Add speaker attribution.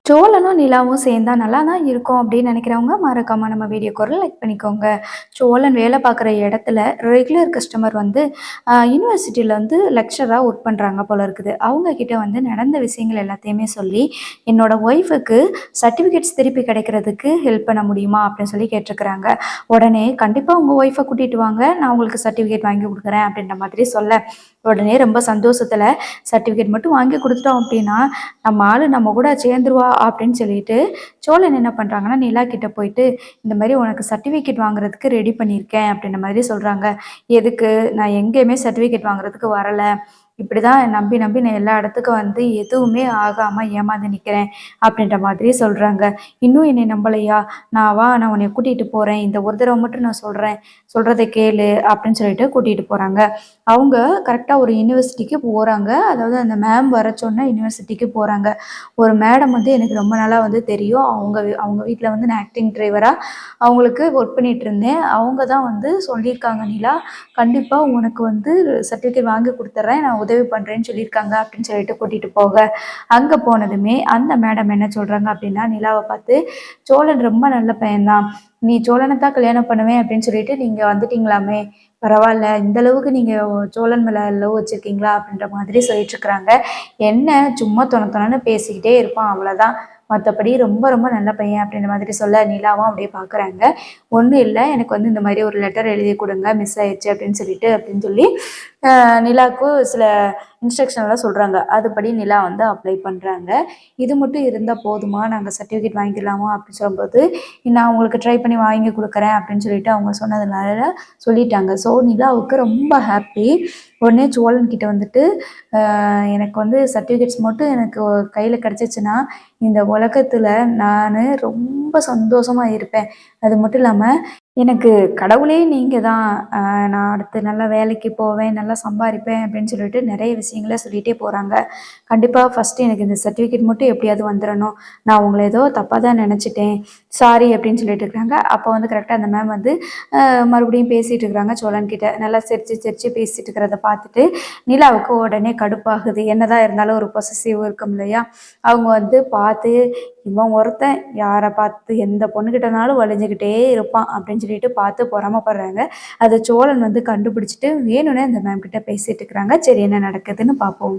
Speaker 1: சோழனும் நிலாவும் சேர்ந்தா நல்லா தான் இருக்கும் அப்படின்னு நினைக்கிறவங்க மறக்காம நம்ம வீடியோக்கு ஒரு லைக் பண்ணிக்கோங்க. சோழன் வேலை பார்க்குற இடத்துல ரெகுலர் கஸ்டமர் வந்து யுனிவர்சிட்டியில் வந்து லெக்சராக ஒர்க் பண்ணுறாங்க போல இருக்குது. அவங்க கிட்ட வந்து நடந்த விஷயங்கள் எல்லாத்தையுமே சொல்லி என்னோட ஒய்ஃபுக்கு சர்டிஃபிகேட்ஸ் திருப்பி கிடைக்கிறதுக்கு ஹெல்ப் பண்ண முடியுமா அப்படின்னு சொல்லி கேட்டிருக்கிறாங்க. உடனே கண்டிப்பாக உங்கள் ஒய்ஃபை கூட்டிகிட்டு வாங்க, நான் உங்களுக்கு சர்டிஃபிகேட் வாங்கி கொடுக்குறேன் அப்படின்ற மாதிரி சொல்ல, உடனே ரொம்ப சந்தோஷத்தில் சர்டிஃபிகேட் மட்டும் வாங்கி கொடுத்துட்டோம் அப்படின்னா நம்ம ஆள் நம்ம கூட சேர்ந்துருவா அப்படின்னு சொல்லிட்டு சோழன் என்ன பண்ணுறாங்கன்னா நிலா கிட்ட போயிட்டு இந்த மாதிரி உனக்கு சர்டிஃபிகேட் வாங்குறதுக்கு ரெடி பண்ணியிருக்கேன் அப்படின்ற மாதிரி சொல்கிறாங்க. எதுக்கு? நான் எங்கேயுமே சர்டிஃபிகேட் வாங்குறதுக்கு வரலை, இப்படி தான் நம்பி நம்பி நான் எல்லா இடத்துக்கும் வந்து எதுவுமே ஆகாமல் ஏமாந்து நிற்கிறேன் அப்படின்ற மாதிரி சொல்கிறாங்க. இன்னும் என்னை நம்பலையா? நான் உன்னை கூட்டிகிட்டு போகிறேன், இந்த ஒரு தடவை மட்டும் நான் சொல்கிறேன், சொல்கிறத கேளு அப்படின்னு சொல்லிட்டு கூட்டிகிட்டு போகிறாங்க. அவங்க கரெக்டாக ஒரு யூனிவர்சிட்டிக்கு போகிறாங்க. அதாவது அந்த மேம் வர சொன்ன யூனிவர்சிட்டிக்கு போகிறாங்க. ஒரு மேடம் வந்து எனக்கு ரொம்ப நாளாக வந்து தெரியும். அவங்க வீட்டில் வந்து நான் ஆக்டிங் டிரைவராக அவங்களுக்கு ஒர்க் பண்ணிகிட்டு இருந்தேன். அவங்க தான் வந்து சொல்லியிருக்காங்க, நிலா கண்டிப்பாக உனக்கு வந்து சர்டிஃபிகேட் வாங்கி கொடுத்துட்றேன், நான் உதவி பண்ணுறேன்னு சொல்லியிருக்காங்க அப்படின்னு சொல்லிட்டு கூட்டிகிட்டு போக, அங்கே போனதுமே அந்த மேடம் என்ன சொல்கிறாங்க அப்படின்னா நிலாவை பார்த்து, சோழன் ரொம்ப நல்ல பையன்தான், நீ சோழனை தான் கல்யாணம் பண்ணுவேன் அப்படின்னு சொல்லிட்டு நீங்கள் வந்துட்டீங்களாமே, பரவாயில்ல, இந்த அளவுக்கு நீங்கள் சோழன் மேலே லவ் வச்சுருக்கீங்களா அப்படின்ற மாதிரி சொல்லிட்டு இருக்கிறாங்க. என்ன சும்மா தொண பேசிக்கிட்டே இருப்பான் அவ்வளோதான், மற்றபடி ரொம்ப ரொம்ப நல்ல பையன் அப்படின்ற மாதிரி சொல்ல நிலாவும் அப்படியே பார்க்குறாங்க. ஒன்றும் இல்லை, எனக்கு வந்து இந்த மாதிரி ஒரு லெட்டர் எழுதி கொடுங்க, மிஸ் ஆயிடுச்சு அப்படின்னு சொல்லி நிலாவுக்கு சில இன்ஸ்ட்ரக்ஷன்லாம் சொல்கிறாங்க. அதுபடி நிலா வந்து அப்ளை பண்ணுறாங்க. இது மட்டும் இருந்தால் போதுமா, நாங்கள் சர்டிஃபிகேட் வாங்கிக்கலாமா அப்படின்னு சொல்லும்போது, நான் உங்களுக்கு ட்ரை பண்ணி வாங்கி கொடுக்குறேன் அப்படின்னு சொல்லிட்டு அவங்க சொன்னதுனால சொல்லிட்டாங்க. ஸோ நிலாவுக்கு ரொம்ப ஹாப்பி. உடனே சோழன் கிட்ட வந்துட்டு எனக்கு வந்து சர்டிஃபிகேட்ஸ் மட்டும் எனக்கு கையில் கிடச்சிச்சின்னா இந்த உலகத்தில் நான் ரொம்ப சந்தோஷமாக இருப்பேன். அது மட்டும் இல்லாமல் எனக்கு கடவுளே நீங்கள் தான், நான் அடுத்து நல்லா வேலைக்கு போவேன், நல்லா சம்பாதிப்பேன் அப்படின்னு சொல்லிட்டு நிறைய விஷயங்கள சொல்லிகிட்டே போகிறாங்க. கண்டிப்பாக ஃபஸ்ட்டு எனக்கு இந்த சர்டிஃபிகேட் மட்டும் எப்படியாவது வந்துடணும், நான் உங்களை ஏதோ தப்பாக தான் நினச்சிட்டேன், சாரி அப்படின்னு சொல்லிட்டு இருக்கிறாங்க. அப்போ வந்து கரெக்டாக அந்த மேம் வந்து மறுபடியும் பேசிகிட்டு இருக்கிறாங்க சோழன்கிட்ட. நல்லா சிரித்து சிரித்து பேசிகிட்டு இருக்கிறத பார்த்துட்டு நிலாவுக்கு உடனே கடுப்பாகுது. என்னதான் இருந்தாலும் ஒரு பொசசிவ் இருக்கும் இல்லையா, அவங்க வந்து பார்த்து இவன் ஒருத்தன் யாரை பார்த்து எந்த பொண்ணுக்கிட்டனாலும் வலிஞ்சுக்கிட்டே இருப்பான் அப்படின்னு சொல்லிட்டு பார்த்து பொறாமப்படுறாங்க. அதை சோழன் வந்து கண்டுபிடிச்சிட்டு வேணும்னே அந்த மேம் கிட்ட பேசிட்டு இருக்கிறாங்க. சரி, என்ன நடக்குதுன்னு பார்ப்போம்.